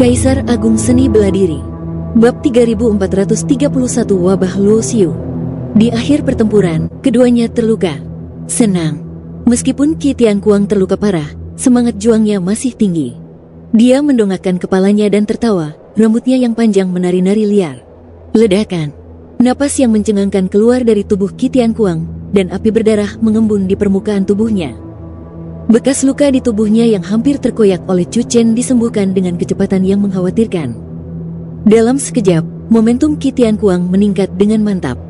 Kaisar Agung Seni Bela Diri. Bab 3431 Wabah Luo Xiu. Di akhir pertempuran, keduanya terluka. Senang. Meskipun Qi Tianquang terluka parah, semangat juangnya masih tinggi. Dia mendongakkan kepalanya dan tertawa, rambutnya yang panjang menari-nari liar. Ledakan. Napas yang mencengangkan keluar dari tubuh Qi Tianquang, dan api berdarah mengembun di permukaan tubuhnya. Bekas luka di tubuhnya yang hampir terkoyak oleh Chu Chen disembuhkan dengan kecepatan yang mengkhawatirkan. Dalam sekejap, momentum Qi Tianquang meningkat dengan mantap.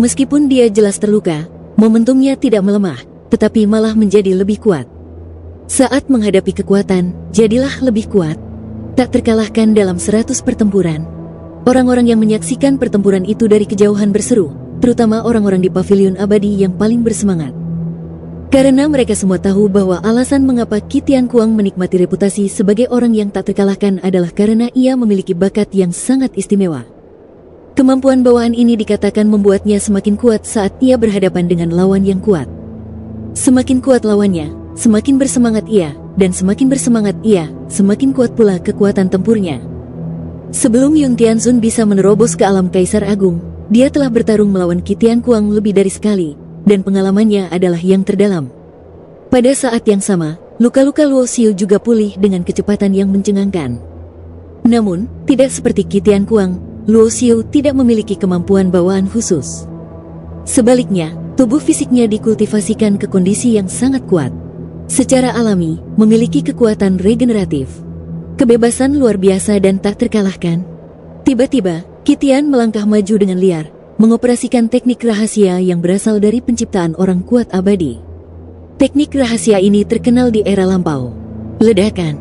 Meskipun dia jelas terluka, momentumnya tidak melemah, tetapi malah menjadi lebih kuat. Saat menghadapi kekuatan, jadilah lebih kuat. Tak terkalahkan dalam 100 pertempuran. Orang-orang yang menyaksikan pertempuran itu dari kejauhan berseru, terutama orang-orang di pavilion abadi yang paling bersemangat. Karena mereka semua tahu bahwa alasan mengapa Qi Tianquang menikmati reputasi sebagai orang yang tak terkalahkan adalah karena ia memiliki bakat yang sangat istimewa. Kemampuan bawaan ini dikatakan membuatnya semakin kuat saat ia berhadapan dengan lawan yang kuat. Semakin kuat lawannya, semakin bersemangat ia, dan semakin bersemangat ia, semakin kuat pula kekuatan tempurnya. Sebelum Yun Tianzun bisa menerobos ke alam Kaisar Agung, dia telah bertarung melawan Qi Tianquang lebih dari sekali, dan pengalamannya adalah yang terdalam. Pada saat yang sama, luka-luka Luo Xiu juga pulih dengan kecepatan yang mencengangkan. Namun, tidak seperti Qi Tianquang, Luo Xiu tidak memiliki kemampuan bawaan khusus. Sebaliknya, tubuh fisiknya dikultivasikan ke kondisi yang sangat kuat. Secara alami, memiliki kekuatan regeneratif. Kebebasan luar biasa dan tak terkalahkan. Tiba-tiba, Qi Tian melangkah maju dengan liar, mengoperasikan teknik rahasia yang berasal dari penciptaan orang kuat abadi. Teknik rahasia ini terkenal di era lampau. Ledakan.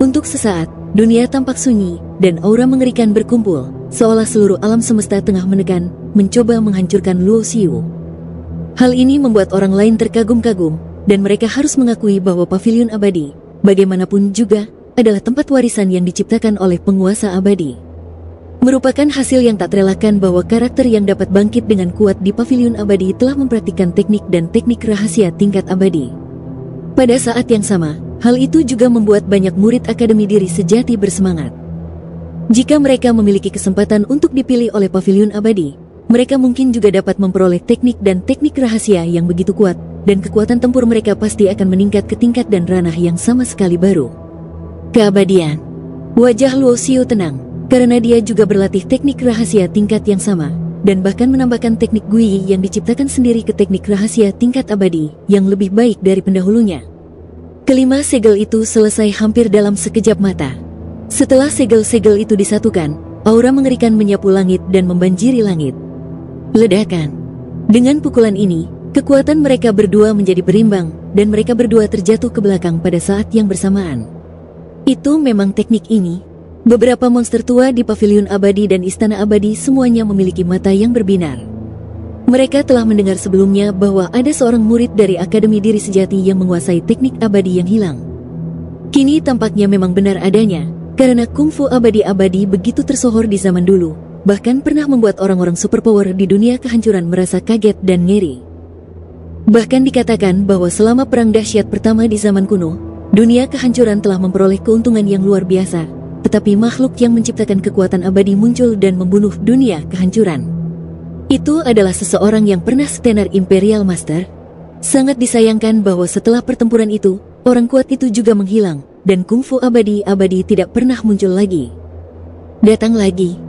Untuk sesaat, dunia tampak sunyi, dan aura mengerikan berkumpul, seolah seluruh alam semesta tengah menekan, mencoba menghancurkan Luo Xiu. Hal ini membuat orang lain terkagum-kagum, dan mereka harus mengakui bahwa pavilion abadi, bagaimanapun juga, adalah tempat warisan yang diciptakan oleh penguasa abadi. Merupakan hasil yang tak terelakkan bahwa karakter yang dapat bangkit dengan kuat di pavilion abadi telah mempraktikkan teknik dan teknik rahasia tingkat abadi. Pada saat yang sama, hal itu juga membuat banyak murid Akademi Diri Sejati bersemangat. Jika mereka memiliki kesempatan untuk dipilih oleh pavilion abadi, mereka mungkin juga dapat memperoleh teknik dan teknik rahasia yang begitu kuat, dan kekuatan tempur mereka pasti akan meningkat ke tingkat dan ranah yang sama sekali baru. Keabadian. Wajah Luo Xiu tenang, karena dia juga berlatih teknik rahasia tingkat yang sama, dan bahkan menambahkan teknik Gui yang diciptakan sendiri ke teknik rahasia tingkat abadi, yang lebih baik dari pendahulunya. Kelima segel itu selesai hampir dalam sekejap mata. Setelah segel-segel itu disatukan, aura mengerikan menyapu langit dan membanjiri langit. Ledakan. Dengan pukulan ini, kekuatan mereka berdua menjadi berimbang, dan mereka berdua terjatuh ke belakang pada saat yang bersamaan. Itu memang teknik ini. Beberapa monster tua di pavilion abadi dan istana abadi semuanya memiliki mata yang berbinar. Mereka telah mendengar sebelumnya bahwa ada seorang murid dari Akademi Diri Sejati yang menguasai teknik abadi yang hilang. Kini tampaknya memang benar adanya, karena kungfu abadi-abadi begitu tersohor di zaman dulu, bahkan pernah membuat orang-orang superpower di dunia kehancuran merasa kaget dan ngeri. Bahkan dikatakan bahwa selama perang dahsyat pertama di zaman kuno, dunia kehancuran telah memperoleh keuntungan yang luar biasa. Tetapi makhluk yang menciptakan kekuatan abadi muncul dan membunuh dunia kehancuran. Itu adalah seseorang yang pernah setenar Imperial Master. Sangat disayangkan bahwa setelah pertempuran itu, orang kuat itu juga menghilang, dan kungfu abadi-abadi tidak pernah muncul lagi. Datang lagi.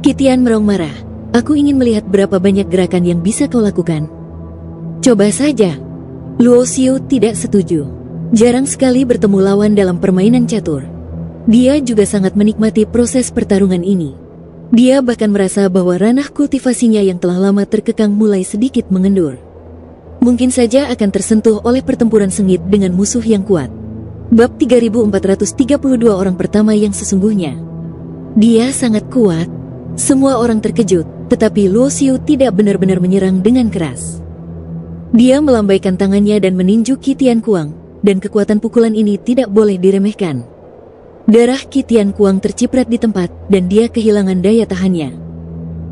Qi Tian merong marah. Aku ingin melihat berapa banyak gerakan yang bisa kau lakukan. Coba saja. Luo Xiu tidak setuju. Jarang sekali bertemu lawan dalam permainan catur. Dia juga sangat menikmati proses pertarungan ini. Dia bahkan merasa bahwa ranah kultivasinya yang telah lama terkekang mulai sedikit mengendur. Mungkin saja akan tersentuh oleh pertempuran sengit dengan musuh yang kuat. Bab 3432 orang pertama yang sesungguhnya. Dia sangat kuat. Semua orang terkejut, tetapi Luo Xiu tidak benar-benar menyerang dengan keras. Dia melambaikan tangannya dan meninju Qi Tianquang, dan kekuatan pukulan ini tidak boleh diremehkan. Darah Qi Tianquang terciprat di tempat, dan dia kehilangan daya tahannya.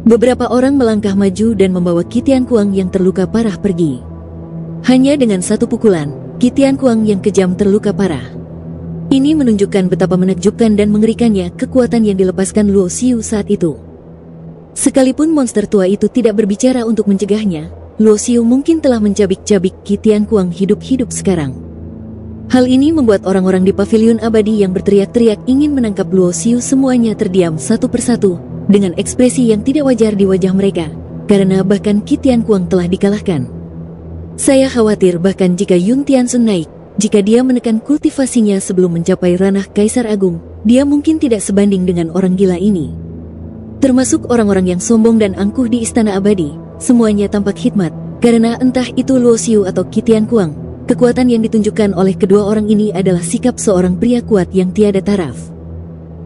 Beberapa orang melangkah maju dan membawa Qi Tianquang yang terluka parah pergi. Hanya dengan satu pukulan, Qi Tianquang yang kejam terluka parah. Ini menunjukkan betapa menakjubkan dan mengerikannya kekuatan yang dilepaskan Luo Xiu saat itu. Sekalipun monster tua itu tidak berbicara untuk mencegahnya, Luo Xiu mungkin telah mencabik-cabik Qi Tianquang hidup-hidup sekarang. Hal ini membuat orang-orang di paviliun abadi yang berteriak-teriak ingin menangkap Luo Xiu semuanya terdiam satu persatu, dengan ekspresi yang tidak wajar di wajah mereka, karena bahkan Qi Tianquang telah dikalahkan. Saya khawatir bahkan jika Yun Tianxun naik, jika dia menekan kultivasinya sebelum mencapai ranah Kaisar Agung, dia mungkin tidak sebanding dengan orang gila ini. Termasuk orang-orang yang sombong dan angkuh di Istana Abadi, semuanya tampak hikmat, karena entah itu Luo Xiu atau Qi Tianquang, kekuatan yang ditunjukkan oleh kedua orang ini adalah sikap seorang pria kuat yang tiada taraf.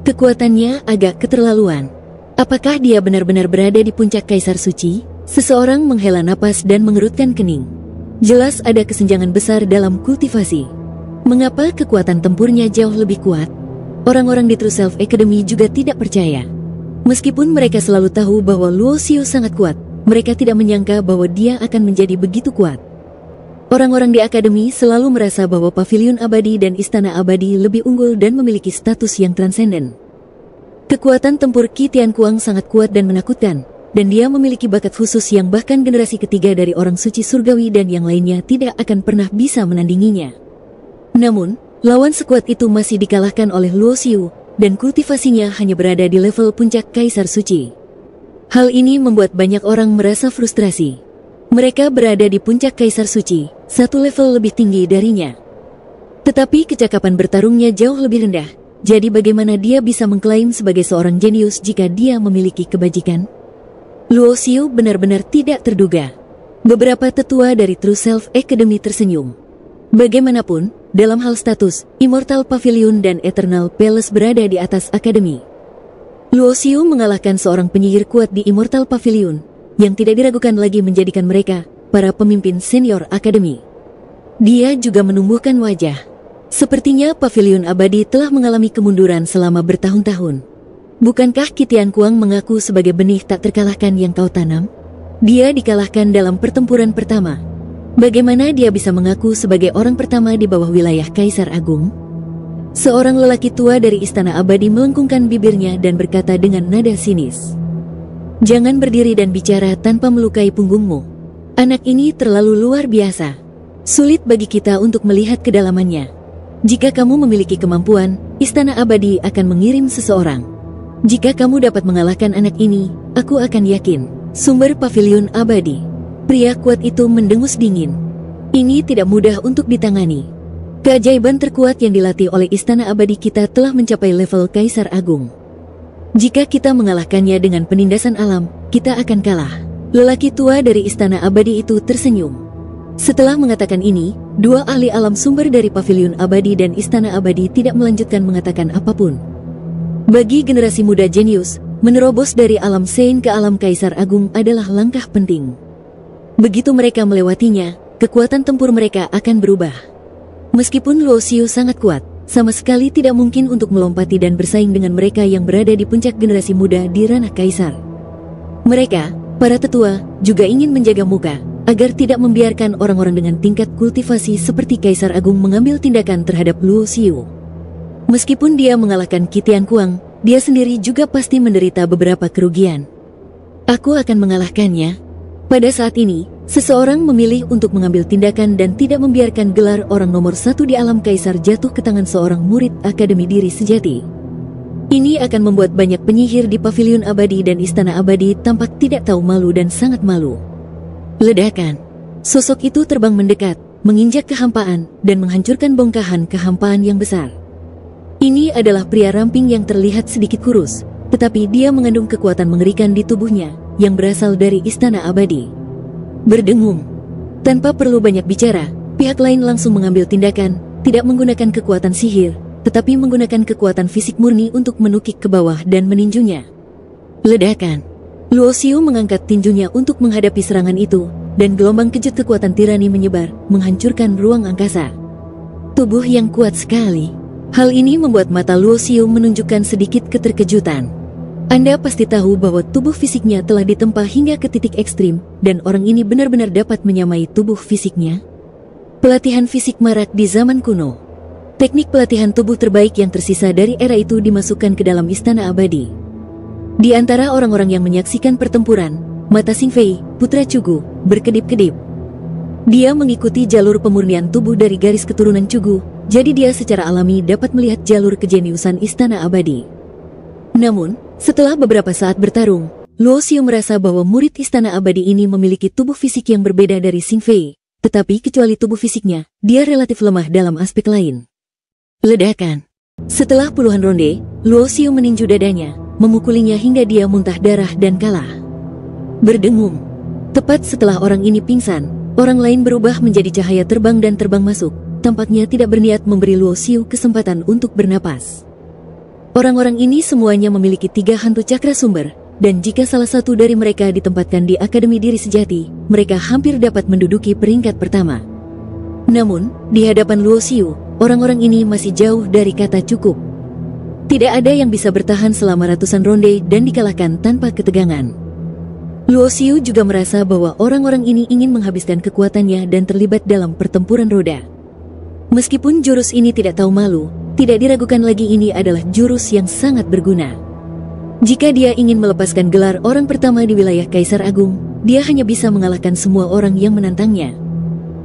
Kekuatannya agak keterlaluan. Apakah dia benar-benar berada di puncak Kaisar Suci? Seseorang menghela napas dan mengerutkan kening. Jelas ada kesenjangan besar dalam kultivasi. Mengapa kekuatan tempurnya jauh lebih kuat? Orang-orang di True Self Academy juga tidak percaya. Meskipun mereka selalu tahu bahwa Luo Xiu sangat kuat, mereka tidak menyangka bahwa dia akan menjadi begitu kuat. Orang-orang di akademi selalu merasa bahwa paviliun abadi dan istana abadi lebih unggul dan memiliki status yang transenden. Kekuatan tempur Qi Tianquang sangat kuat dan menakutkan, dan dia memiliki bakat khusus yang bahkan generasi ketiga dari orang suci surgawi dan yang lainnya tidak akan pernah bisa menandinginya. Namun, lawan sekuat itu masih dikalahkan oleh Luo Xiu, dan kultivasinya hanya berada di level puncak Kaisar Suci. Hal ini membuat banyak orang merasa frustrasi. Mereka berada di puncak Kaisar Suci, satu level lebih tinggi darinya. Tetapi kecakapan bertarungnya jauh lebih rendah, jadi bagaimana dia bisa mengklaim sebagai seorang jenius jika dia memiliki kebajikan? Luo Xiu benar-benar tidak terduga. Beberapa tetua dari True Self Academy tersenyum. Bagaimanapun, dalam hal status, Immortal Pavilion dan Eternal Palace berada di atas akademi. Luo Xiu mengalahkan seorang penyihir kuat di Immortal Pavilion, yang tidak diragukan lagi menjadikan mereka para pemimpin senior akademi. Dia juga menumbuhkan wajah. Sepertinya paviliun abadi telah mengalami kemunduran selama bertahun-tahun. Bukankah Qi Tianquang mengaku sebagai benih tak terkalahkan yang kau tanam? Dia dikalahkan dalam pertempuran pertama. Bagaimana dia bisa mengaku sebagai orang pertama di bawah wilayah Kaisar Agung? Seorang lelaki tua dari Istana Abadi melengkungkan bibirnya dan berkata dengan nada sinis. Jangan berdiri dan bicara tanpa melukai punggungmu. Anak ini terlalu luar biasa. Sulit bagi kita untuk melihat kedalamannya. Jika kamu memiliki kemampuan, Istana Abadi akan mengirim seseorang. Jika kamu dapat mengalahkan anak ini, aku akan yakin. Sumber Paviliun Abadi. Pria kuat itu mendengus dingin. Ini tidak mudah untuk ditangani. Keajaiban terkuat yang dilatih oleh Istana Abadi kita telah mencapai level Kaisar Agung. Jika kita mengalahkannya dengan penindasan alam, kita akan kalah. Lelaki tua dari Istana Abadi itu tersenyum. Setelah mengatakan ini, dua ahli alam sumber dari Paviliun Abadi dan Istana Abadi tidak melanjutkan mengatakan apapun. Bagi generasi muda jenius, menerobos dari alam Sein ke alam Kaisar Agung adalah langkah penting. Begitu mereka melewatinya, kekuatan tempur mereka akan berubah. Meskipun Luo Xiu sangat kuat, sama sekali tidak mungkin untuk melompati dan bersaing dengan mereka yang berada di puncak generasi muda di ranah Kaisar. Mereka, para tetua, juga ingin menjaga muka, agar tidak membiarkan orang-orang dengan tingkat kultivasi seperti Kaisar Agung mengambil tindakan terhadap Luo Xiu. Meskipun dia mengalahkan Qi Tianquang, dia sendiri juga pasti menderita beberapa kerugian. Aku akan mengalahkannya. Pada saat ini, seseorang memilih untuk mengambil tindakan dan tidak membiarkan gelar orang nomor satu di alam Kaisar jatuh ke tangan seorang murid Akademi Diri Sejati. Ini akan membuat banyak penyihir di Paviliun Abadi dan Istana Abadi tampak tidak tahu malu dan sangat malu. Ledakan. Sosok itu terbang mendekat, menginjak kehampaan, dan menghancurkan bongkahan kehampaan yang besar. Ini adalah pria ramping yang terlihat sedikit kurus, tetapi dia mengandung kekuatan mengerikan di tubuhnya, yang berasal dari Istana Abadi. Berdengung. Tanpa perlu banyak bicara, pihak lain langsung mengambil tindakan, tidak menggunakan kekuatan sihir, tetapi menggunakan kekuatan fisik murni untuk menukik ke bawah dan meninjunya. Ledakan. Luo Xiu mengangkat tinjunya untuk menghadapi serangan itu, dan gelombang kejut kekuatan tirani menyebar, menghancurkan ruang angkasa. Tubuh yang kuat sekali. Hal ini membuat mata Luo Xiu menunjukkan sedikit keterkejutan. Anda pasti tahu bahwa tubuh fisiknya telah ditempa hingga ke titik ekstrim, dan orang ini benar-benar dapat menyamai tubuh fisiknya. Pelatihan fisik marak di zaman kuno. Teknik pelatihan tubuh terbaik yang tersisa dari era itu dimasukkan ke dalam istana abadi. Di antara orang-orang yang menyaksikan pertempuran, mata Xing Fei, putra Cugu, berkedip-kedip. Dia mengikuti jalur pemurnian tubuh dari garis keturunan Cugu, jadi dia secara alami dapat melihat jalur kejeniusan istana abadi. Namun, setelah beberapa saat bertarung, Luo Xiu merasa bahwa murid istana abadi ini memiliki tubuh fisik yang berbeda dari Xing Fei, tetapi kecuali tubuh fisiknya, dia relatif lemah dalam aspek lain. Ledakan. Setelah puluhan ronde, Luo Xiu meninju dadanya, memukulinya hingga dia muntah darah dan kalah. Berdengung. Tepat setelah orang ini pingsan, orang lain berubah menjadi cahaya terbang dan terbang masuk, tampaknya tidak berniat memberi Luo Xiu kesempatan untuk bernapas. Orang-orang ini semuanya memiliki 3 hantu cakra sumber, dan jika salah satu dari mereka ditempatkan di Akademi Diri Sejati, mereka hampir dapat menduduki peringkat pertama. Namun, di hadapan Luo Xiu, orang-orang ini masih jauh dari kata cukup. Tidak ada yang bisa bertahan selama ratusan ronde dan dikalahkan tanpa ketegangan. Luo Xiu juga merasa bahwa orang-orang ini ingin menghabiskan kekuatannya dan terlibat dalam pertempuran roda. Meskipun jurus ini tidak tahu malu, tidak diragukan lagi ini adalah jurus yang sangat berguna. Jika dia ingin melepaskan gelar orang pertama di wilayah Kaisar Agung, dia hanya bisa mengalahkan semua orang yang menantangnya.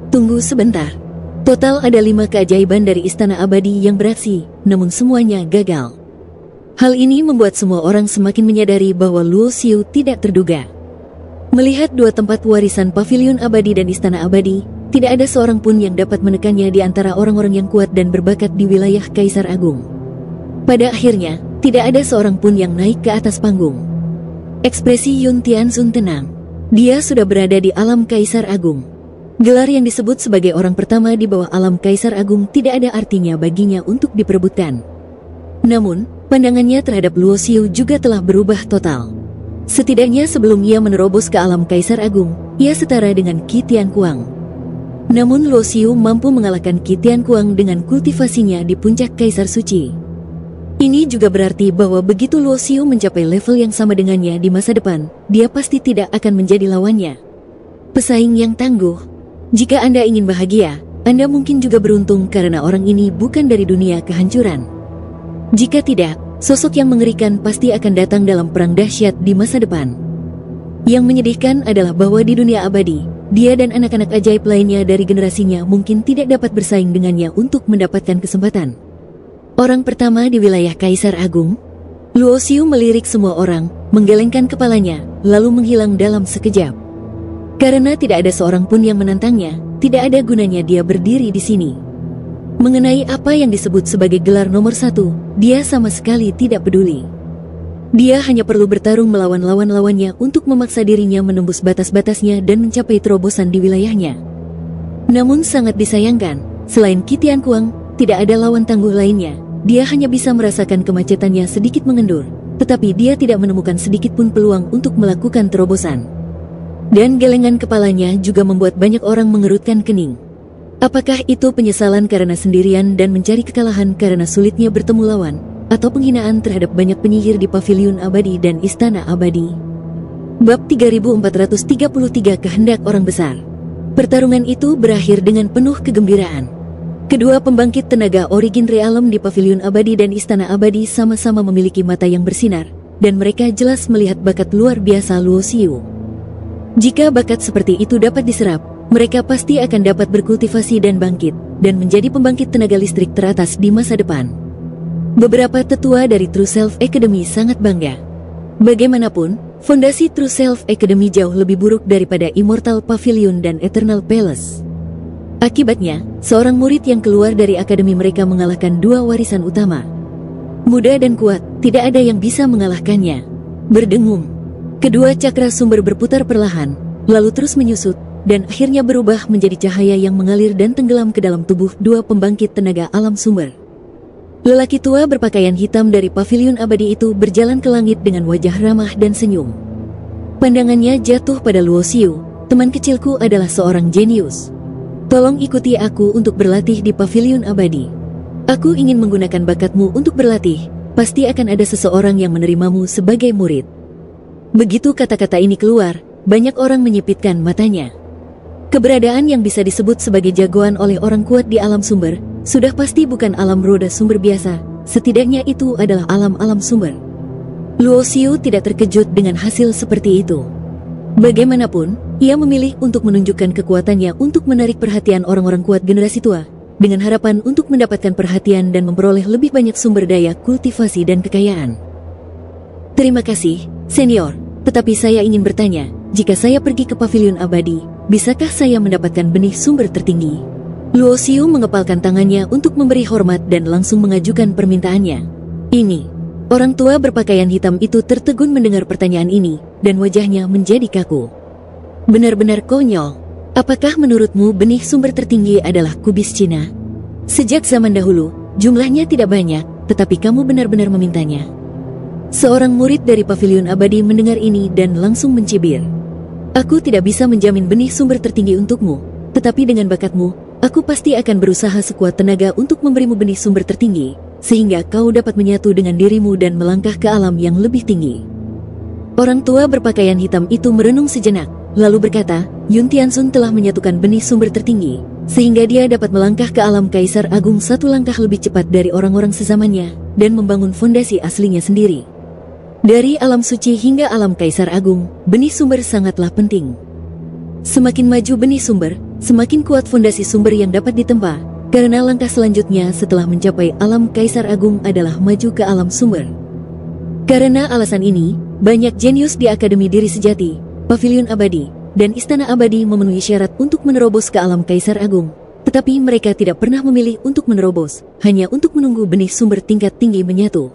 Tunggu sebentar. Total ada 5 keajaiban dari Istana Abadi yang beraksi, namun semuanya gagal. Hal ini membuat semua orang semakin menyadari bahwa Luo Xiu tidak terduga. Melihat 2 tempat warisan Pavilion Abadi dan Istana Abadi, tidak ada seorang pun yang dapat menekannya di antara orang-orang yang kuat dan berbakat di wilayah Kaisar Agung. Pada akhirnya, tidak ada seorang pun yang naik ke atas panggung. Ekspresi Yun Tianxun tenang. Dia sudah berada di alam Kaisar Agung. Gelar yang disebut sebagai orang pertama di bawah alam Kaisar Agung tidak ada artinya baginya untuk diperebutkan. Namun, pandangannya terhadap Luo Xiu juga telah berubah total. Setidaknya sebelum ia menerobos ke alam Kaisar Agung, ia setara dengan Qi Tiankuang. Namun Luo Xiu mampu mengalahkan Qi Tiankuang dengan kultivasinya di puncak Kaisar Suci. Ini juga berarti bahwa begitu Luo Xiu mencapai level yang sama dengannya di masa depan, dia pasti tidak akan menjadi lawannya. Pesaing yang tangguh. Jika Anda ingin bahagia, Anda mungkin juga beruntung karena orang ini bukan dari dunia kehancuran. Jika tidak, sosok yang mengerikan pasti akan datang dalam perang dahsyat di masa depan. Yang menyedihkan adalah bahwa di dunia abadi, dia dan anak-anak ajaib lainnya dari generasinya mungkin tidak dapat bersaing dengannya untuk mendapatkan kesempatan. Orang pertama di wilayah Kaisar Agung, Luo Xiu melirik semua orang, menggelengkan kepalanya, lalu menghilang dalam sekejap. Karena tidak ada seorang pun yang menantangnya, tidak ada gunanya dia berdiri di sini. Mengenai apa yang disebut sebagai gelar nomor 1, dia sama sekali tidak peduli. Dia hanya perlu bertarung melawan lawan-lawannya untuk memaksa dirinya menembus batas-batasnya dan mencapai terobosan di wilayahnya. Namun sangat disayangkan, selain Qi Tiankuang, tidak ada lawan tangguh lainnya. Dia hanya bisa merasakan kemacetannya sedikit mengendur, tetapi dia tidak menemukan sedikit pun peluang untuk melakukan terobosan. Dan gelengan kepalanya juga membuat banyak orang mengerutkan kening. Apakah itu penyesalan karena sendirian dan mencari kekalahan karena sulitnya bertemu lawan, atau penghinaan terhadap banyak penyihir di Pavilion Abadi dan Istana Abadi? Bab 3433 Kehendak Orang Besar. Pertarungan itu berakhir dengan penuh kegembiraan. Kedua pembangkit tenaga origin realem di Pavilion Abadi dan Istana Abadi sama-sama memiliki mata yang bersinar, dan mereka jelas melihat bakat luar biasa Luo Xiu. Jika bakat seperti itu dapat diserap, mereka pasti akan dapat berkultivasi dan bangkit, dan menjadi pembangkit tenaga listrik teratas di masa depan. Beberapa tetua dari True Self Academy sangat bangga. Bagaimanapun, fondasi True Self Academy jauh lebih buruk daripada Immortal Pavilion dan Eternal Palace. Akibatnya, seorang murid yang keluar dari akademi mereka mengalahkan 2 warisan utama. Muda dan kuat, tidak ada yang bisa mengalahkannya. Berdengung. Kedua cakra sumber berputar perlahan, lalu terus menyusut, dan akhirnya berubah menjadi cahaya yang mengalir dan tenggelam ke dalam tubuh 2 pembangkit tenaga alam sumber. Lelaki tua berpakaian hitam dari Pavilion Abadi itu berjalan ke langit dengan wajah ramah dan senyum. Pandangannya jatuh pada Luo Xiu. Teman kecilku adalah seorang jenius. Tolong ikuti aku untuk berlatih di Pavilion Abadi. Aku ingin menggunakan bakatmu untuk berlatih. Pasti akan ada seseorang yang menerimamu sebagai murid. Begitu kata-kata ini keluar, banyak orang menyipitkan matanya. Keberadaan yang bisa disebut sebagai jagoan oleh orang kuat di alam sumber, sudah pasti bukan alam roda sumber biasa, setidaknya itu adalah alam-alam sumber. Luo Xiu tidak terkejut dengan hasil seperti itu. Bagaimanapun, ia memilih untuk menunjukkan kekuatannya untuk menarik perhatian orang-orang kuat generasi tua, dengan harapan untuk mendapatkan perhatian dan memperoleh lebih banyak sumber daya kultivasi dan kekayaan. Terima kasih, senior, tetapi saya ingin bertanya, jika saya pergi ke pavilion abadi, bisakah saya mendapatkan benih sumber tertinggi? Luo Xiu mengepalkan tangannya untuk memberi hormat dan langsung mengajukan permintaannya. Ini, orang tua berpakaian hitam itu tertegun mendengar pertanyaan ini, dan wajahnya menjadi kaku. Benar-benar konyol. Apakah menurutmu benih sumber tertinggi adalah kubis Cina? Sejak zaman dahulu, jumlahnya tidak banyak, tetapi kamu benar-benar memintanya. Seorang murid dari pavilion abadi mendengar ini dan langsung mencibir. Aku tidak bisa menjamin benih sumber tertinggi untukmu, tetapi dengan bakatmu, aku pasti akan berusaha sekuat tenaga untuk memberimu benih sumber tertinggi, sehingga kau dapat menyatu dengan dirimu dan melangkah ke alam yang lebih tinggi. Orang tua berpakaian hitam itu merenung sejenak, lalu berkata, Yun Tianxun telah menyatukan benih sumber tertinggi, sehingga dia dapat melangkah ke alam Kaisar Agung satu langkah lebih cepat dari orang-orang sezamannya, dan membangun fondasi aslinya sendiri. Dari alam suci hingga alam Kaisar Agung, benih sumber sangatlah penting. Semakin maju benih sumber, semakin kuat fondasi sumber yang dapat ditempa, karena langkah selanjutnya setelah mencapai alam Kaisar Agung adalah maju ke alam sumber. Karena alasan ini, banyak jenius di Akademi Diri Sejati, Pavilion Abadi, dan Istana Abadi memenuhi syarat untuk menerobos ke alam Kaisar Agung. Tetapi mereka tidak pernah memilih untuk menerobos, hanya untuk menunggu benih sumber tingkat tinggi menyatu.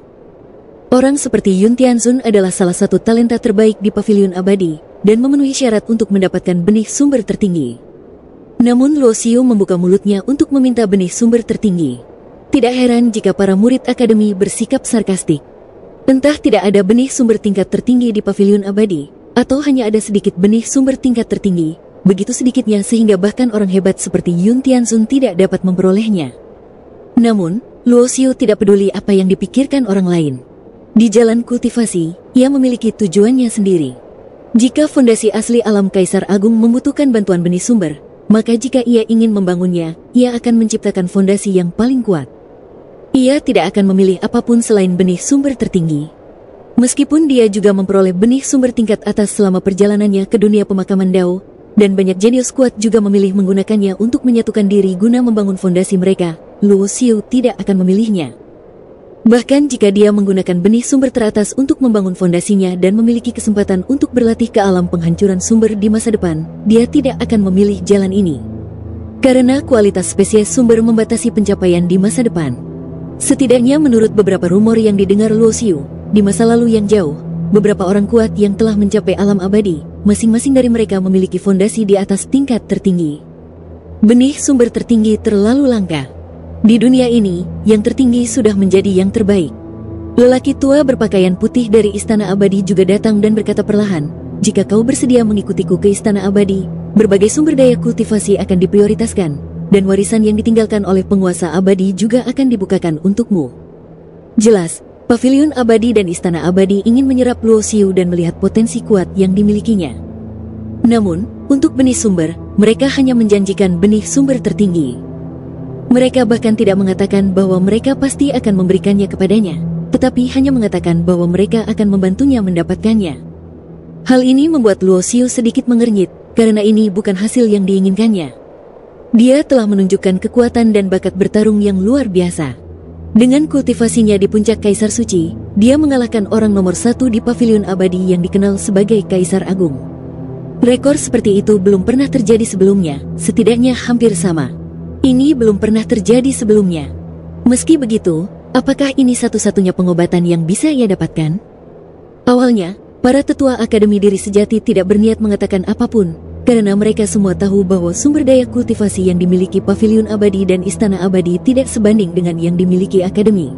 Orang seperti Yun Tianxun adalah salah satu talenta terbaik di Pavilion Abadi, dan memenuhi syarat untuk mendapatkan benih sumber tertinggi. Namun Luo Xiu membuka mulutnya untuk meminta benih sumber tertinggi. Tidak heran jika para murid akademi bersikap sarkastik. Entah tidak ada benih sumber tingkat tertinggi di Pavilion Abadi, atau hanya ada sedikit benih sumber tingkat tertinggi, begitu sedikitnya sehingga bahkan orang hebat seperti Yun Tianxun tidak dapat memperolehnya. Namun, Luo Xiu tidak peduli apa yang dipikirkan orang lain. Di jalan kultivasi, ia memiliki tujuannya sendiri. Jika fondasi asli alam Kaisar Agung membutuhkan bantuan benih sumber, maka jika ia ingin membangunnya, ia akan menciptakan fondasi yang paling kuat. Ia tidak akan memilih apapun selain benih sumber tertinggi. Meskipun dia juga memperoleh benih sumber tingkat atas selama perjalanannya ke dunia pemakaman Dao, dan banyak jenius kuat juga memilih menggunakannya untuk menyatukan diri guna membangun fondasi mereka, Luo Xiu tidak akan memilihnya. Bahkan jika dia menggunakan benih sumber teratas untuk membangun fondasinya dan memiliki kesempatan untuk berlatih ke alam penghancuran sumber di masa depan, dia tidak akan memilih jalan ini. Karena kualitas spesies sumber membatasi pencapaian di masa depan. Setidaknya menurut beberapa rumor yang didengar Luo Xiu, di masa lalu yang jauh, beberapa orang kuat yang telah mencapai alam abadi, masing-masing dari mereka memiliki fondasi di atas tingkat tertinggi. Benih sumber tertinggi terlalu langka. Di dunia ini, yang tertinggi sudah menjadi yang terbaik. Lelaki tua berpakaian putih dari Istana Abadi juga datang dan berkata perlahan, jika kau bersedia mengikutiku ke Istana Abadi, berbagai sumber daya kultivasi akan diprioritaskan, dan warisan yang ditinggalkan oleh penguasa abadi juga akan dibukakan untukmu. Jelas, Pavilion Abadi dan Istana Abadi ingin menyerap Luo Xiu dan melihat potensi kuat yang dimilikinya. Namun, untuk benih sumber, mereka hanya menjanjikan benih sumber tertinggi. Mereka bahkan tidak mengatakan bahwa mereka pasti akan memberikannya kepadanya, tetapi hanya mengatakan bahwa mereka akan membantunya mendapatkannya. Hal ini membuat Luo Xiu sedikit mengernyit, karena ini bukan hasil yang diinginkannya. Dia telah menunjukkan kekuatan dan bakat bertarung yang luar biasa. Dengan kultivasinya di puncak Kaisar Suci, dia mengalahkan orang nomor satu di Pavilion Abadi yang dikenal sebagai Kaisar Agung. Rekor seperti itu belum pernah terjadi sebelumnya, setidaknya hampir sama. Ini belum pernah terjadi sebelumnya. Meski begitu, apakah ini satu-satunya pengobatan yang bisa ia dapatkan? Awalnya, para tetua Akademi Diri Sejati tidak berniat mengatakan apapun, karena mereka semua tahu bahwa sumber daya kultivasi yang dimiliki Pavilion Abadi dan Istana Abadi tidak sebanding dengan yang dimiliki Akademi.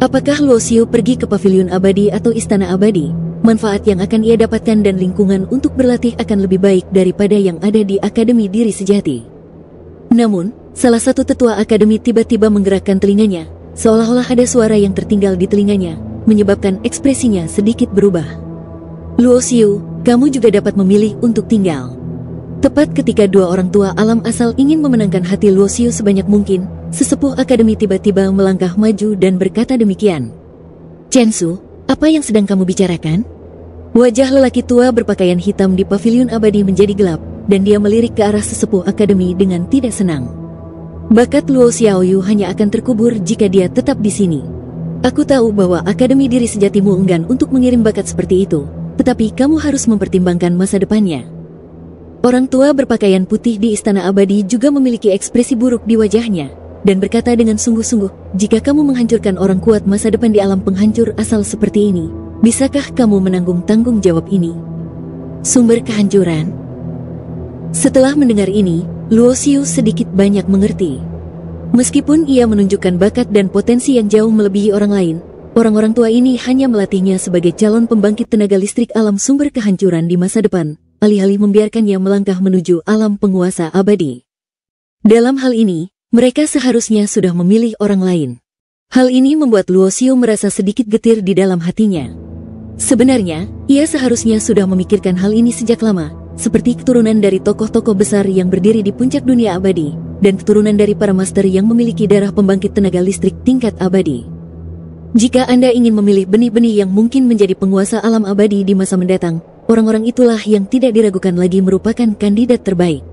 Apakah Luo Xiu pergi ke Pavilion Abadi atau Istana Abadi, manfaat yang akan ia dapatkan dan lingkungan untuk berlatih akan lebih baik daripada yang ada di Akademi Diri Sejati. Namun, salah satu tetua akademi tiba-tiba menggerakkan telinganya, seolah-olah ada suara yang tertinggal di telinganya, menyebabkan ekspresinya sedikit berubah. Luo Xiu, kamu juga dapat memilih untuk tinggal. Tepat ketika dua orang tua alam asal ingin memenangkan hati Luo Xiu sebanyak mungkin, sesepuh akademi tiba-tiba melangkah maju dan berkata demikian. Chen Su, apa yang sedang kamu bicarakan? Wajah lelaki tua berpakaian hitam di pavilion abadi menjadi gelap, dan dia melirik ke arah sesepuh akademi dengan tidak senang. Bakat Luo Xiaoyu hanya akan terkubur jika dia tetap di sini. Aku tahu bahwa akademi diri sejatimu enggan untuk mengirim bakat seperti itu, tetapi kamu harus mempertimbangkan masa depannya. Orang tua berpakaian putih di Istana Abadi juga memiliki ekspresi buruk di wajahnya, dan berkata dengan sungguh-sungguh, jika kamu menghancurkan orang kuat masa depan di alam penghancur asal seperti ini, bisakah kamu menanggung tanggung jawab ini? Sumber kehancuran. Setelah mendengar ini, Luo Xiu sedikit banyak mengerti. Meskipun ia menunjukkan bakat dan potensi yang jauh melebihi orang lain, orang-orang tua ini hanya melatihnya sebagai calon pembangkit tenaga listrik alam sumber kehancuran di masa depan, alih-alih membiarkannya melangkah menuju alam penguasa abadi. Dalam hal ini, mereka seharusnya sudah memilih orang lain. Hal ini membuat Luo Xiu merasa sedikit getir di dalam hatinya. Sebenarnya, ia seharusnya sudah memikirkan hal ini sejak lama, seperti keturunan dari tokoh-tokoh besar yang berdiri di puncak dunia abadi, dan keturunan dari para master yang memiliki darah pembangkit tenaga listrik tingkat abadi. Jika Anda ingin memilih benih-benih yang mungkin menjadi penguasa alam abadi di masa mendatang, orang-orang itulah yang tidak diragukan lagi merupakan kandidat terbaik.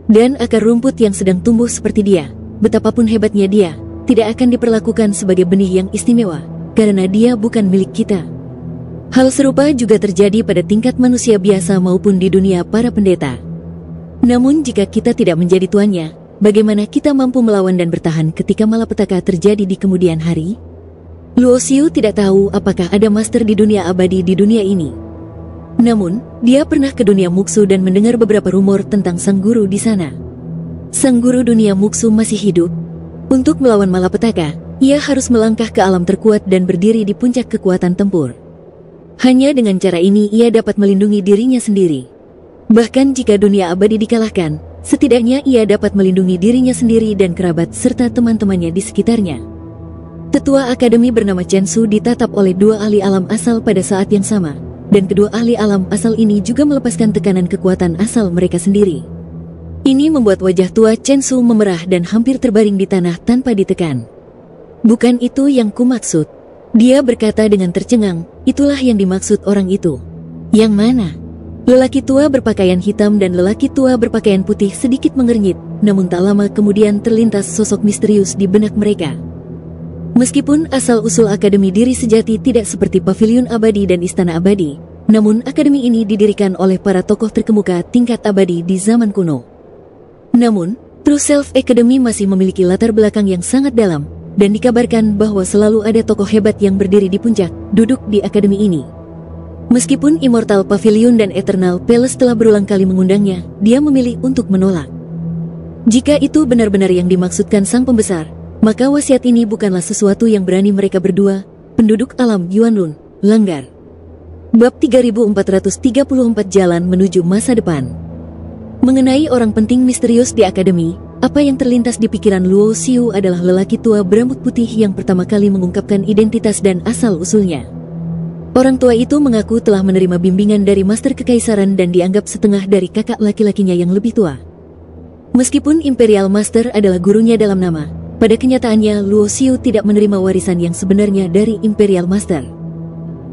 Dan akar rumput yang sedang tumbuh seperti dia, betapapun hebatnya dia, tidak akan diperlakukan sebagai benih yang istimewa, karena dia bukan milik kita. Hal serupa juga terjadi pada tingkat manusia biasa maupun di dunia para pendeta. Namun jika kita tidak menjadi tuannya, bagaimana kita mampu melawan dan bertahan ketika malapetaka terjadi di kemudian hari? Luo Xiu tidak tahu apakah ada master di dunia abadi di dunia ini. Namun, dia pernah ke dunia Muksu dan mendengar beberapa rumor tentang sang guru di sana. Sang guru dunia Muksu masih hidup. Untuk melawan malapetaka, ia harus melangkah ke alam terkuat dan berdiri di puncak kekuatan tempur. Hanya dengan cara ini ia dapat melindungi dirinya sendiri. Bahkan jika dunia abadi dikalahkan, setidaknya ia dapat melindungi dirinya sendiri dan kerabat serta teman-temannya di sekitarnya. Tetua akademi bernama Chen Su ditatap oleh dua ahli alam asal pada saat yang sama, dan kedua ahli alam asal ini juga melepaskan tekanan kekuatan asal mereka sendiri. Ini membuat wajah tua Chen Su memerah dan hampir terbaring di tanah tanpa ditekan. Bukan itu yang kumaksud. Dia berkata dengan tercengang, itulah yang dimaksud orang itu. Yang mana? Lelaki tua berpakaian hitam dan lelaki tua berpakaian putih sedikit mengernyit, namun tak lama kemudian terlintas sosok misterius di benak mereka. Meskipun asal-usul akademi diri sejati tidak seperti pavilion abadi dan istana abadi, namun akademi ini didirikan oleh para tokoh terkemuka tingkat abadi di zaman kuno. Namun, True Self Academy masih memiliki latar belakang yang sangat dalam, dan dikabarkan bahwa selalu ada tokoh hebat yang berdiri di puncak, duduk di akademi ini. Meskipun Immortal Pavilion dan Eternal Palace telah berulang kali mengundangnya, dia memilih untuk menolak. Jika itu benar-benar yang dimaksudkan sang pembesar, maka wasiat ini bukanlah sesuatu yang berani mereka berdua, penduduk alam Yuanlun, langgar. Bab 3434 Jalan Menuju Masa Depan. Mengenai orang penting misterius di akademi, apa yang terlintas di pikiran Luo Xiu adalah lelaki tua berambut putih yang pertama kali mengungkapkan identitas dan asal-usulnya. Orang tua itu mengaku telah menerima bimbingan dari Master Kekaisaran dan dianggap setengah dari kakak laki-lakinya yang lebih tua. Meskipun Imperial Master adalah gurunya dalam nama, pada kenyataannya Luo Xiu tidak menerima warisan yang sebenarnya dari Imperial Master.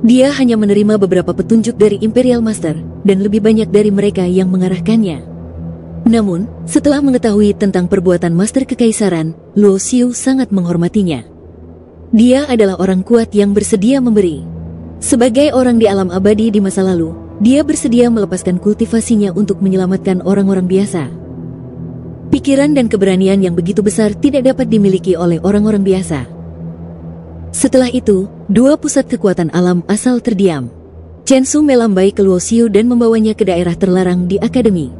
Dia hanya menerima beberapa petunjuk dari Imperial Master, dan lebih banyak dari mereka yang mengarahkannya. Namun, setelah mengetahui tentang perbuatan Master Kekaisaran, Luo Xiu sangat menghormatinya. Dia adalah orang kuat yang bersedia memberi. Sebagai orang di alam abadi di masa lalu, dia bersedia melepaskan kultivasinya untuk menyelamatkan orang-orang biasa. Pikiran dan keberanian yang begitu besar tidak dapat dimiliki oleh orang-orang biasa. Setelah itu, dua pusat kekuatan alam asal terdiam. Chen Su melambai ke Luo Xiu dan membawanya ke daerah terlarang di akademi.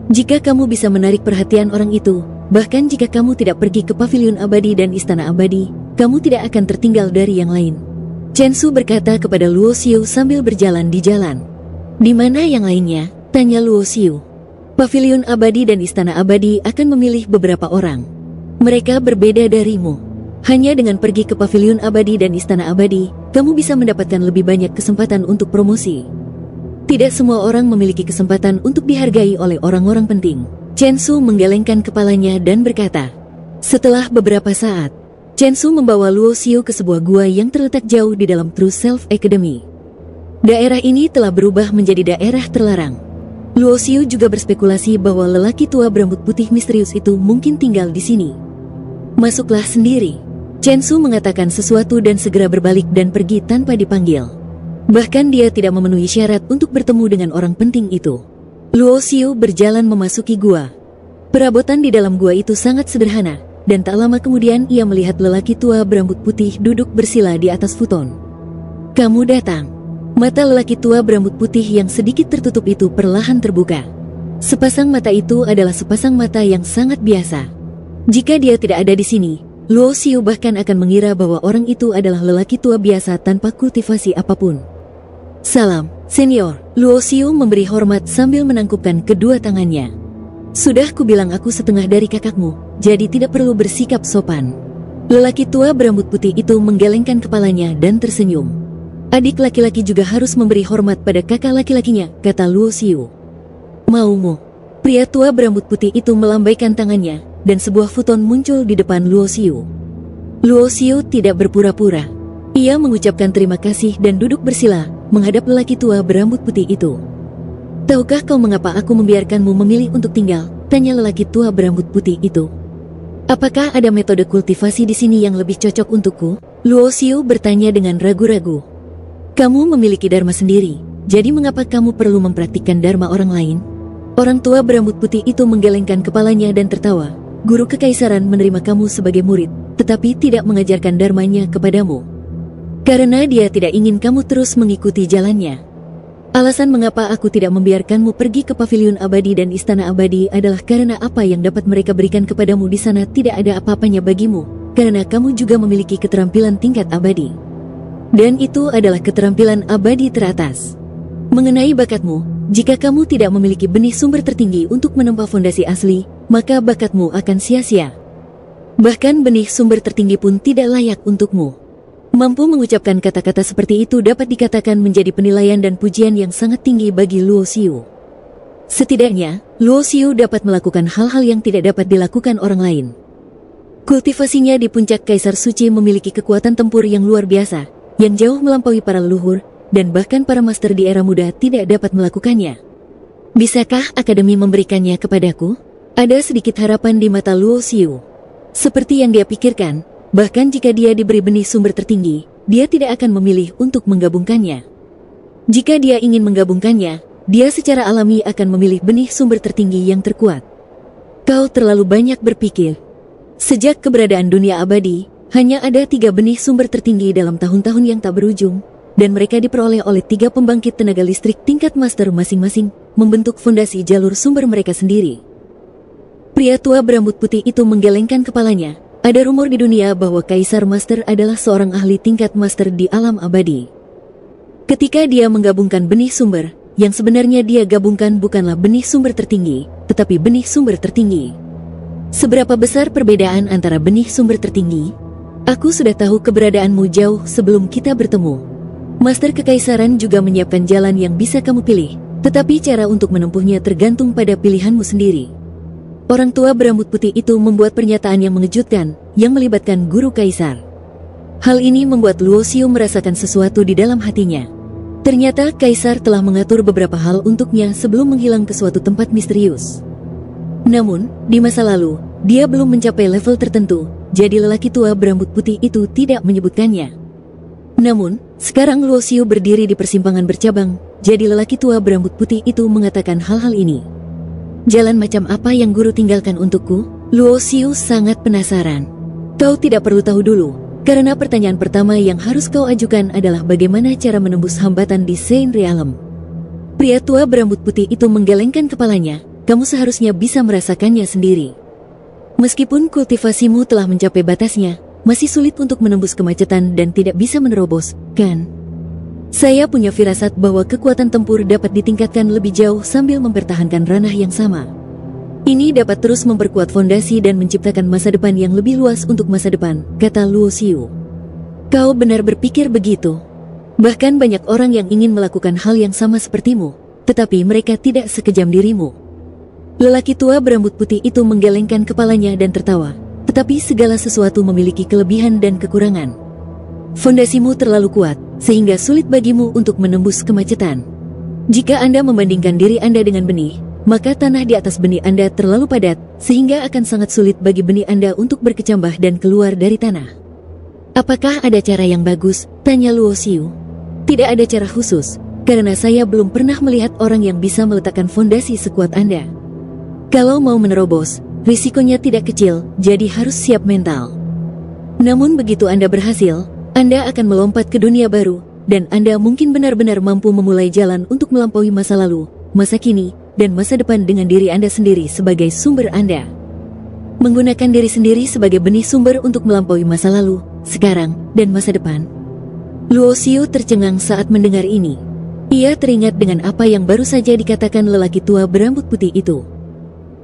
Jika kamu bisa menarik perhatian orang itu, bahkan jika kamu tidak pergi ke pavilion abadi dan istana abadi, kamu tidak akan tertinggal dari yang lain. Chen Su berkata kepada Luo Xiu sambil berjalan di jalan. Di mana yang lainnya? Tanya Luo Xiu. Pavilion abadi dan istana abadi akan memilih beberapa orang. Mereka berbeda darimu. Hanya dengan pergi ke pavilion abadi dan istana abadi, kamu bisa mendapatkan lebih banyak kesempatan untuk promosi. Tidak semua orang memiliki kesempatan untuk dihargai oleh orang-orang penting. Chen Su menggelengkan kepalanya dan berkata. Setelah beberapa saat, Chen Su membawa Luo Xiu ke sebuah gua yang terletak jauh di dalam True Self Academy. Daerah ini telah berubah menjadi daerah terlarang. Luo Xiu juga berspekulasi bahwa lelaki tua berambut putih misterius itu mungkin tinggal di sini. Masuklah sendiri. Chen Su mengatakan sesuatu dan segera berbalik dan pergi tanpa dipanggil. Bahkan dia tidak memenuhi syarat untuk bertemu dengan orang penting itu. Luo Xiu berjalan memasuki gua. Perabotan di dalam gua itu sangat sederhana, dan tak lama kemudian ia melihat lelaki tua berambut putih duduk bersila di atas futon. Kamu datang. Mata lelaki tua berambut putih yang sedikit tertutup itu perlahan terbuka. Sepasang mata itu adalah sepasang mata yang sangat biasa. Jika dia tidak ada di sini, Luo Xiu bahkan akan mengira bahwa orang itu adalah lelaki tua biasa tanpa kultivasi apapun. Salam, Senior. Luo Xiu memberi hormat sambil menangkupkan kedua tangannya. Sudah kubilang aku setengah dari kakakmu, jadi tidak perlu bersikap sopan. Lelaki tua berambut putih itu menggelengkan kepalanya dan tersenyum. Adik laki-laki juga harus memberi hormat pada kakak laki-lakinya, kata Luo Xiu. Maumu. Pria tua berambut putih itu melambaikan tangannya, dan sebuah futon muncul di depan Luo Xiu. Luo Xiu tidak berpura-pura. Ia mengucapkan terima kasih dan duduk bersila, menghadap lelaki tua berambut putih itu. Tahukah kau mengapa aku membiarkanmu memilih untuk tinggal? Tanya lelaki tua berambut putih itu. Apakah ada metode kultivasi di sini yang lebih cocok untukku? Luo Xiu bertanya dengan ragu-ragu. Kamu memiliki dharma sendiri, jadi mengapa kamu perlu mempraktikkan dharma orang lain? Orang tua berambut putih itu menggelengkan kepalanya dan tertawa. Guru kekaisaran menerima kamu sebagai murid, tetapi tidak mengajarkan dharmanya kepadamu. Karena dia tidak ingin kamu terus mengikuti jalannya. Alasan mengapa aku tidak membiarkanmu pergi ke pavilion abadi dan istana abadi adalah karena apa yang dapat mereka berikan kepadamu di sana tidak ada apa-apanya bagimu, karena kamu juga memiliki keterampilan tingkat abadi. Dan itu adalah keterampilan abadi teratas. Mengenai bakatmu, jika kamu tidak memiliki benih sumber tertinggi untuk menempa fondasi asli, maka bakatmu akan sia-sia. Bahkan benih sumber tertinggi pun tidak layak untukmu. Mampu mengucapkan kata-kata seperti itu dapat dikatakan menjadi penilaian dan pujian yang sangat tinggi bagi Luo Xiu. Setidaknya, Luo Xiu dapat melakukan hal-hal yang tidak dapat dilakukan orang lain. Kultivasinya di puncak Kaisar Suci memiliki kekuatan tempur yang luar biasa, yang jauh melampaui para leluhur, dan bahkan para master di era muda tidak dapat melakukannya. Bisakah akademi memberikannya kepadaku? Ada sedikit harapan di mata Luo Xiu. Seperti yang dia pikirkan, bahkan jika dia diberi benih sumber tertinggi, dia tidak akan memilih untuk menggabungkannya. Jika dia ingin menggabungkannya, dia secara alami akan memilih benih sumber tertinggi yang terkuat. Kau terlalu banyak berpikir. Sejak keberadaan dunia abadi, hanya ada 3 benih sumber tertinggi dalam tahun-tahun yang tak berujung, dan mereka diperoleh oleh 3 pembangkit tenaga listrik tingkat master masing-masing, membentuk fondasi jalur sumber mereka sendiri. Pria tua berambut putih itu menggelengkan kepalanya. Ada rumor di dunia bahwa Kaisar Master adalah seorang ahli tingkat master di alam abadi. Ketika dia menggabungkan benih sumber, yang sebenarnya dia gabungkan bukanlah benih sumber tertinggi, tetapi benih sumber tertinggi. Seberapa besar perbedaan antara benih sumber tertinggi? Aku sudah tahu keberadaanmu jauh sebelum kita bertemu. Master Kekaisaran juga menyiapkan jalan yang bisa kamu pilih, tetapi cara untuk menempuhnya tergantung pada pilihanmu sendiri. Orang tua berambut putih itu membuat pernyataan yang mengejutkan, yang melibatkan guru kaisar. Hal ini membuat Luo Xiu merasakan sesuatu di dalam hatinya. Ternyata kaisar telah mengatur beberapa hal untuknya sebelum menghilang ke suatu tempat misterius. Namun, di masa lalu, dia belum mencapai level tertentu, jadi lelaki tua berambut putih itu tidak menyebutkannya. Namun, sekarang Luo Xiu berdiri di persimpangan bercabang, jadi lelaki tua berambut putih itu mengatakan hal-hal ini. Jalan macam apa yang guru tinggalkan untukku? Luo Xiu sangat penasaran. Kau tidak perlu tahu dulu, karena pertanyaan pertama yang harus kau ajukan adalah bagaimana cara menembus hambatan di Saint Realm. Pria tua berambut putih itu menggelengkan kepalanya, kamu seharusnya bisa merasakannya sendiri. Meskipun kultivasimu telah mencapai batasnya, masih sulit untuk menembus kemacetan dan tidak bisa menerobos, kan? Saya punya firasat bahwa kekuatan tempur dapat ditingkatkan lebih jauh sambil mempertahankan ranah yang sama. Ini dapat terus memperkuat fondasi dan menciptakan masa depan yang lebih luas untuk masa depan, kata Luo Xiu. Kau benar berpikir begitu? Bahkan banyak orang yang ingin melakukan hal yang sama sepertimu, tetapi mereka tidak sekejam dirimu. Lelaki tua berambut putih itu menggelengkan kepalanya dan tertawa, tetapi segala sesuatu memiliki kelebihan dan kekurangan. Fondasimu terlalu kuat, sehingga sulit bagimu untuk menembus kemacetan. Jika Anda membandingkan diri Anda dengan benih, maka tanah di atas benih Anda terlalu padat, sehingga akan sangat sulit bagi benih Anda untuk berkecambah dan keluar dari tanah. Apakah ada cara yang bagus? Tanya Luo Xiu. Tidak ada cara khusus, karena saya belum pernah melihat orang yang bisa meletakkan fondasi sekuat Anda. Kalau mau menerobos, risikonya tidak kecil, jadi harus siap mental. Namun begitu Anda berhasil, Anda akan melompat ke dunia baru, dan Anda mungkin benar-benar mampu memulai jalan untuk melampaui masa lalu, masa kini, dan masa depan dengan diri Anda sendiri sebagai sumber Anda. Menggunakan diri sendiri sebagai benih sumber untuk melampaui masa lalu, sekarang, dan masa depan. Luo Xiu tercengang saat mendengar ini. Ia teringat dengan apa yang baru saja dikatakan lelaki tua berambut putih itu.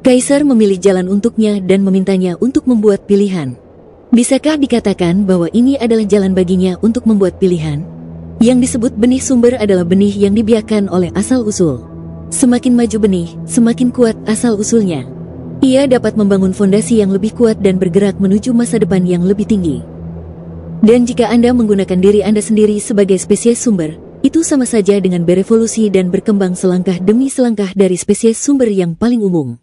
Kaisar memilih jalan untuknya dan memintanya untuk membuat pilihan. Bisakah dikatakan bahwa ini adalah jalan baginya untuk membuat pilihan? Yang disebut benih sumber adalah benih yang dibiarkan oleh asal-usul. Semakin maju benih, semakin kuat asal-usulnya. Ia dapat membangun fondasi yang lebih kuat dan bergerak menuju masa depan yang lebih tinggi. Dan jika Anda menggunakan diri Anda sendiri sebagai spesies sumber, itu sama saja dengan berevolusi dan berkembang selangkah demi selangkah dari spesies sumber yang paling umum.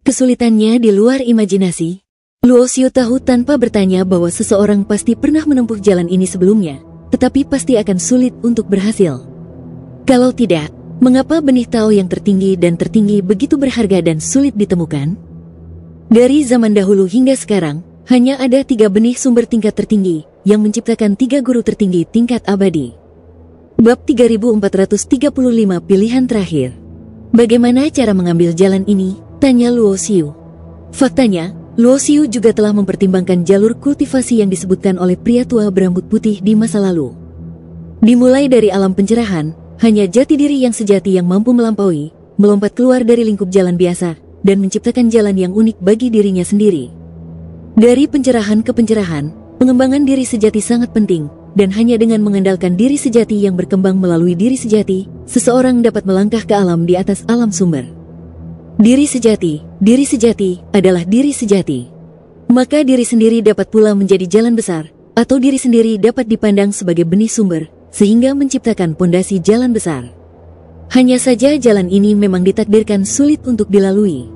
Kesulitannya di luar imajinasi. Luo Xiu tahu tanpa bertanya bahwa seseorang pasti pernah menempuh jalan ini sebelumnya, tetapi pasti akan sulit untuk berhasil. Kalau tidak, mengapa benih Tao yang tertinggi dan tertinggi begitu berharga dan sulit ditemukan? Dari zaman dahulu hingga sekarang, hanya ada 3 benih sumber tingkat tertinggi, yang menciptakan 3 guru tertinggi tingkat abadi. Bab 3435 pilihan terakhir. Bagaimana cara mengambil jalan ini? Tanya Luo Xiu. Faktanya, Luo Xiu juga telah mempertimbangkan jalur kultivasi yang disebutkan oleh pria tua berambut putih di masa lalu. Dimulai dari alam pencerahan, hanya jati diri yang sejati yang mampu melampaui, melompat keluar dari lingkup jalan biasa, dan menciptakan jalan yang unik bagi dirinya sendiri. Dari pencerahan ke pencerahan, pengembangan diri sejati sangat penting, dan hanya dengan mengandalkan diri sejati yang berkembang melalui diri sejati, seseorang dapat melangkah ke alam di atas alam sumber. Diri sejati adalah diri sejati. Maka diri sendiri dapat pula menjadi jalan besar, atau diri sendiri dapat dipandang sebagai benih sumber, sehingga menciptakan pondasi jalan besar. Hanya saja jalan ini memang ditakdirkan sulit untuk dilalui.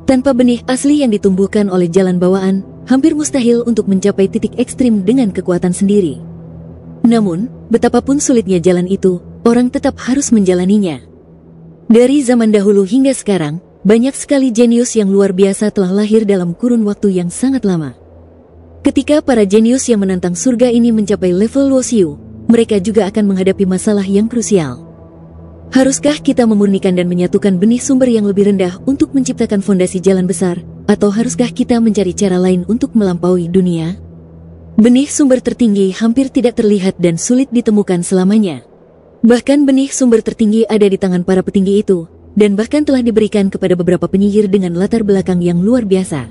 Tanpa benih asli yang ditumbuhkan oleh jalan bawaan, hampir mustahil untuk mencapai titik ekstrim dengan kekuatan sendiri. Namun, betapapun sulitnya jalan itu, orang tetap harus menjalaninya. Dari zaman dahulu hingga sekarang, banyak sekali jenius yang luar biasa telah lahir dalam kurun waktu yang sangat lama. Ketika para jenius yang menantang surga ini mencapai level Luo Xiu, mereka juga akan menghadapi masalah yang krusial. Haruskah kita memurnikan dan menyatukan benih sumber yang lebih rendah untuk menciptakan fondasi jalan besar, atau haruskah kita mencari cara lain untuk melampaui dunia? Benih sumber tertinggi hampir tidak terlihat dan sulit ditemukan selamanya. Bahkan benih sumber tertinggi ada di tangan para petinggi itu, dan bahkan telah diberikan kepada beberapa penyihir dengan latar belakang yang luar biasa.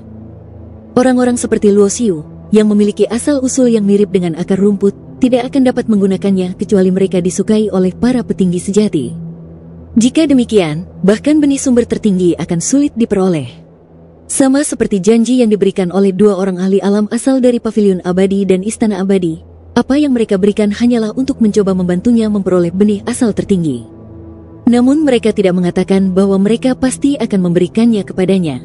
Orang-orang seperti Luo Xiu, yang memiliki asal-usul yang mirip dengan akar rumput, tidak akan dapat menggunakannya kecuali mereka disukai oleh para petinggi sejati. Jika demikian, bahkan benih sumber tertinggi akan sulit diperoleh. Sama seperti janji yang diberikan oleh 2 orang ahli alam asal dari pavilion abadi dan istana abadi, apa yang mereka berikan hanyalah untuk mencoba membantunya memperoleh benih asal tertinggi. Namun mereka tidak mengatakan bahwa mereka pasti akan memberikannya kepadanya.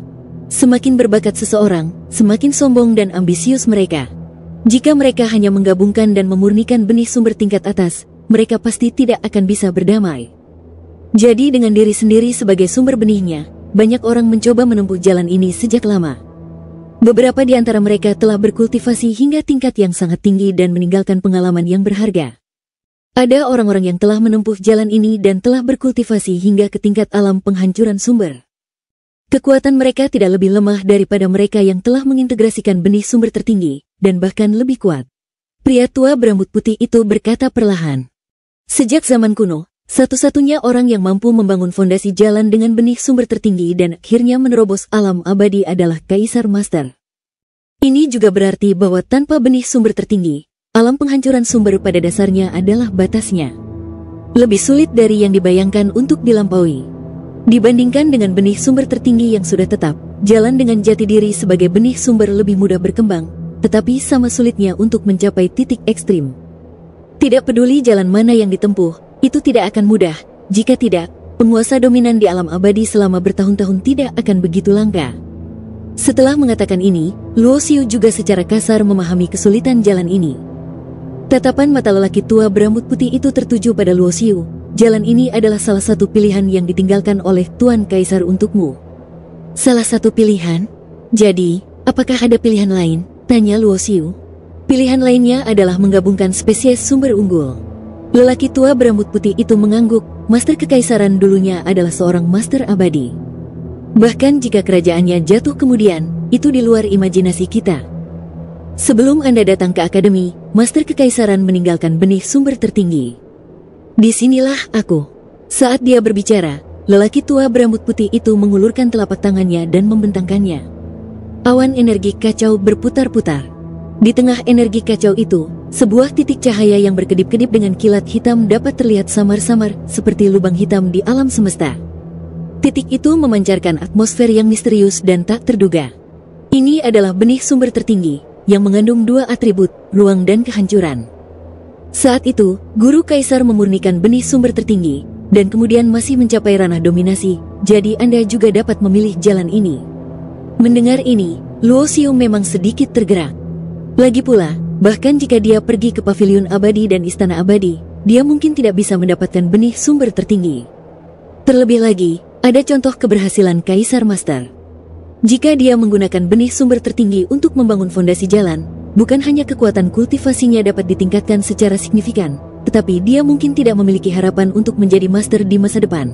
Semakin berbakat seseorang, semakin sombong dan ambisius mereka. Jika mereka hanya menggabungkan dan memurnikan benih sumber tingkat atas, mereka pasti tidak akan bisa berdamai. Jadi dengan diri sendiri sebagai sumber benihnya, banyak orang mencoba menempuh jalan ini sejak lama. Beberapa di antara mereka telah berkultivasi hingga tingkat yang sangat tinggi dan meninggalkan pengalaman yang berharga. Ada orang-orang yang telah menempuh jalan ini dan telah berkultivasi hingga ke tingkat alam penghancuran sumber. Kekuatan mereka tidak lebih lemah daripada mereka yang telah mengintegrasikan benih sumber tertinggi, dan bahkan lebih kuat. Pria tua berambut putih itu berkata perlahan. Sejak zaman kuno, satu-satunya orang yang mampu membangun fondasi jalan dengan benih sumber tertinggi dan akhirnya menerobos alam abadi adalah Kaisar Master. Ini juga berarti bahwa tanpa benih sumber tertinggi, alam penghancuran sumber pada dasarnya adalah batasnya. Lebih sulit dari yang dibayangkan untuk dilampaui. Dibandingkan dengan benih sumber tertinggi yang sudah tetap, jalan dengan jati diri sebagai benih sumber lebih mudah berkembang, tetapi sama sulitnya untuk mencapai titik ekstrim. Tidak peduli jalan mana yang ditempuh, itu tidak akan mudah. Jika tidak, penguasa dominan di alam abadi selama bertahun-tahun tidak akan begitu langka. Setelah mengatakan ini, Luo Xiu juga secara kasar memahami kesulitan jalan ini. Tatapan mata lelaki tua berambut putih itu tertuju pada Luo Xiu. Jalan ini adalah salah satu pilihan yang ditinggalkan oleh Tuan Kaisar untukmu. Salah satu pilihan? Jadi, apakah ada pilihan lain? Tanya Luo Xiu. Pilihan lainnya adalah menggabungkan spesies sumber unggul. Lelaki tua berambut putih itu mengangguk. Master Kekaisaran dulunya adalah seorang master abadi. Bahkan jika kerajaannya jatuh kemudian, itu di luar imajinasi kita. Sebelum Anda datang ke akademi, Master Kekaisaran meninggalkan benih sumber tertinggi. Disinilah aku. Saat dia berbicara, lelaki tua berambut putih itu mengulurkan telapak tangannya dan membentangkannya. Awan energi kacau berputar-putar. Di tengah energi kacau itu, sebuah titik cahaya yang berkedip-kedip dengan kilat hitam dapat terlihat samar-samar seperti lubang hitam di alam semesta. Titik itu memancarkan atmosfer yang misterius dan tak terduga. Ini adalah benih sumber tertinggi yang mengandung dua atribut, ruang dan kehancuran. Saat itu, Guru Kaisar memurnikan benih sumber tertinggi, dan kemudian masih mencapai ranah dominasi, jadi Anda juga dapat memilih jalan ini. Mendengar ini, Luo Xiu memang sedikit tergerak. Lagi pula, bahkan jika dia pergi ke pavilion abadi dan istana abadi, dia mungkin tidak bisa mendapatkan benih sumber tertinggi. Terlebih lagi, ada contoh keberhasilan Kaisar Master. Jika dia menggunakan benih sumber tertinggi untuk membangun fondasi jalan, bukan hanya kekuatan kultivasinya dapat ditingkatkan secara signifikan, tetapi dia mungkin tidak memiliki harapan untuk menjadi master di masa depan.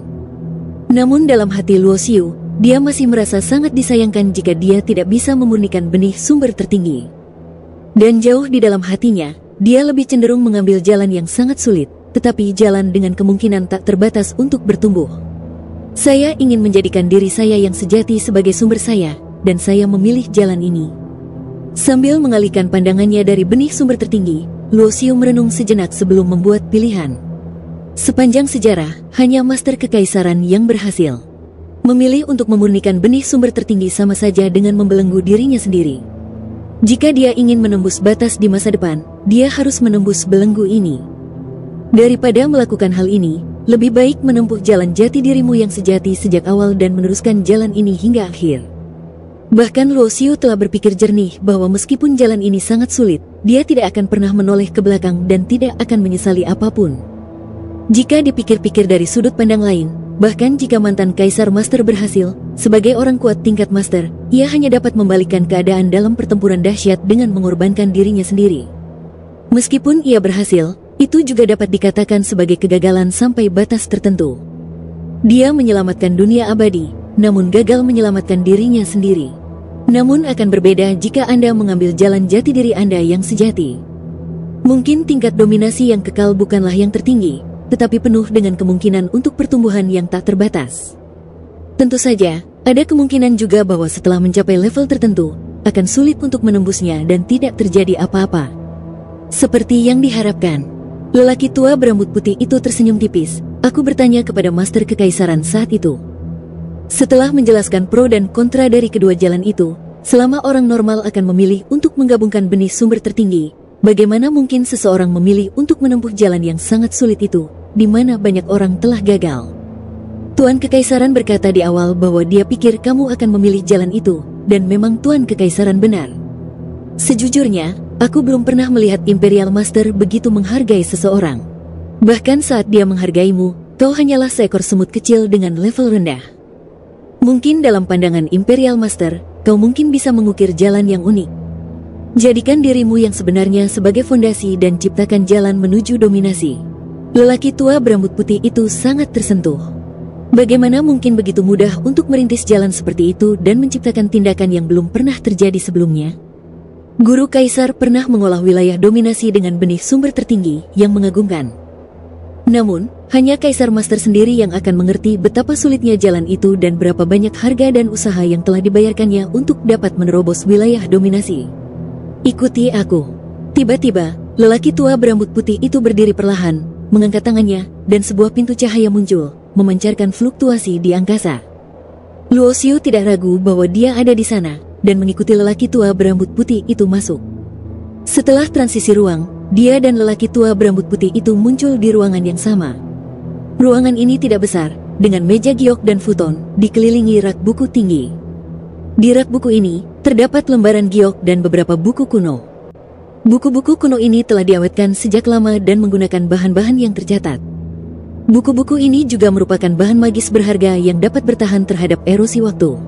Namun dalam hati Luo Xiu, dia masih merasa sangat disayangkan jika dia tidak bisa memurnikan benih sumber tertinggi. Dan jauh di dalam hatinya, dia lebih cenderung mengambil jalan yang sangat sulit, tetapi jalan dengan kemungkinan tak terbatas untuk bertumbuh. Saya ingin menjadikan diri saya yang sejati sebagai sumber saya, dan saya memilih jalan ini. Sambil mengalihkan pandangannya dari benih sumber tertinggi, Luo Xiu merenung sejenak sebelum membuat pilihan. Sepanjang sejarah, hanya Master Kekaisaran yang berhasil. Memilih untuk memurnikan benih sumber tertinggi sama saja dengan membelenggu dirinya sendiri. Jika dia ingin menembus batas di masa depan, dia harus menembus belenggu ini. Daripada melakukan hal ini, lebih baik menempuh jalan jati dirimu yang sejati sejak awal dan meneruskan jalan ini hingga akhir. Bahkan Luo Xiu telah berpikir jernih bahwa meskipun jalan ini sangat sulit, dia tidak akan pernah menoleh ke belakang dan tidak akan menyesali apapun. Jika dipikir-pikir dari sudut pandang lain, bahkan jika mantan Kaisar Master berhasil, sebagai orang kuat tingkat Master, ia hanya dapat membalikkan keadaan dalam pertempuran dahsyat dengan mengorbankan dirinya sendiri. Meskipun ia berhasil, itu juga dapat dikatakan sebagai kegagalan sampai batas tertentu. Dia menyelamatkan dunia abadi, namun gagal menyelamatkan dirinya sendiri. Namun akan berbeda jika Anda mengambil jalan jati diri Anda yang sejati. Mungkin tingkat dominasi yang kekal bukanlah yang tertinggi, tetapi penuh dengan kemungkinan untuk pertumbuhan yang tak terbatas. Tentu saja, ada kemungkinan juga bahwa setelah mencapai level tertentu, akan sulit untuk menembusnya dan tidak terjadi apa-apa. Seperti yang diharapkan. Lelaki tua berambut putih itu tersenyum tipis. Aku bertanya kepada Master Kekaisaran saat itu. Setelah menjelaskan pro dan kontra dari kedua jalan itu, selama orang normal akan memilih untuk menggabungkan benih sumber tertinggi, bagaimana mungkin seseorang memilih untuk menempuh jalan yang sangat sulit itu, di mana banyak orang telah gagal? Tuan Kekaisaran berkata di awal bahwa dia pikir kamu akan memilih jalan itu, dan memang Tuan Kekaisaran benar. Sejujurnya, aku belum pernah melihat Imperial Master begitu menghargai seseorang. Bahkan saat dia menghargaimu, kau hanyalah seekor semut kecil dengan level rendah. Mungkin dalam pandangan Imperial Master, kau mungkin bisa mengukir jalan yang unik. Jadikan dirimu yang sebenarnya sebagai fondasi dan ciptakan jalan menuju dominasi. Lelaki tua berambut putih itu sangat tersentuh. Bagaimana mungkin begitu mudah untuk merintis jalan seperti itu dan menciptakan tindakan yang belum pernah terjadi sebelumnya? Guru Kaisar pernah mengolah wilayah dominasi dengan benih sumber tertinggi yang mengagumkan. Namun, hanya Kaisar Master sendiri yang akan mengerti betapa sulitnya jalan itu dan berapa banyak harga dan usaha yang telah dibayarkannya untuk dapat menerobos wilayah dominasi. Ikuti aku. Tiba-tiba, Lelaki tua berambut putih itu berdiri perlahan, mengangkat tangannya, dan sebuah pintu cahaya muncul, memancarkan fluktuasi di angkasa. Luo Xiu tidak ragu bahwa dia ada di sana, dan mengikuti lelaki tua berambut putih itu masuk. Setelah transisi ruang, dia dan lelaki tua berambut putih itu muncul di ruangan yang sama. Ruangan ini tidak besar, dengan meja giok dan futon, dikelilingi rak buku tinggi. Di rak buku ini, terdapat lembaran giok dan beberapa buku kuno. Buku-buku kuno ini telah diawetkan sejak lama dan menggunakan bahan-bahan yang tercatat. Buku-buku ini juga merupakan bahan magis berharga yang dapat bertahan terhadap erosi waktu.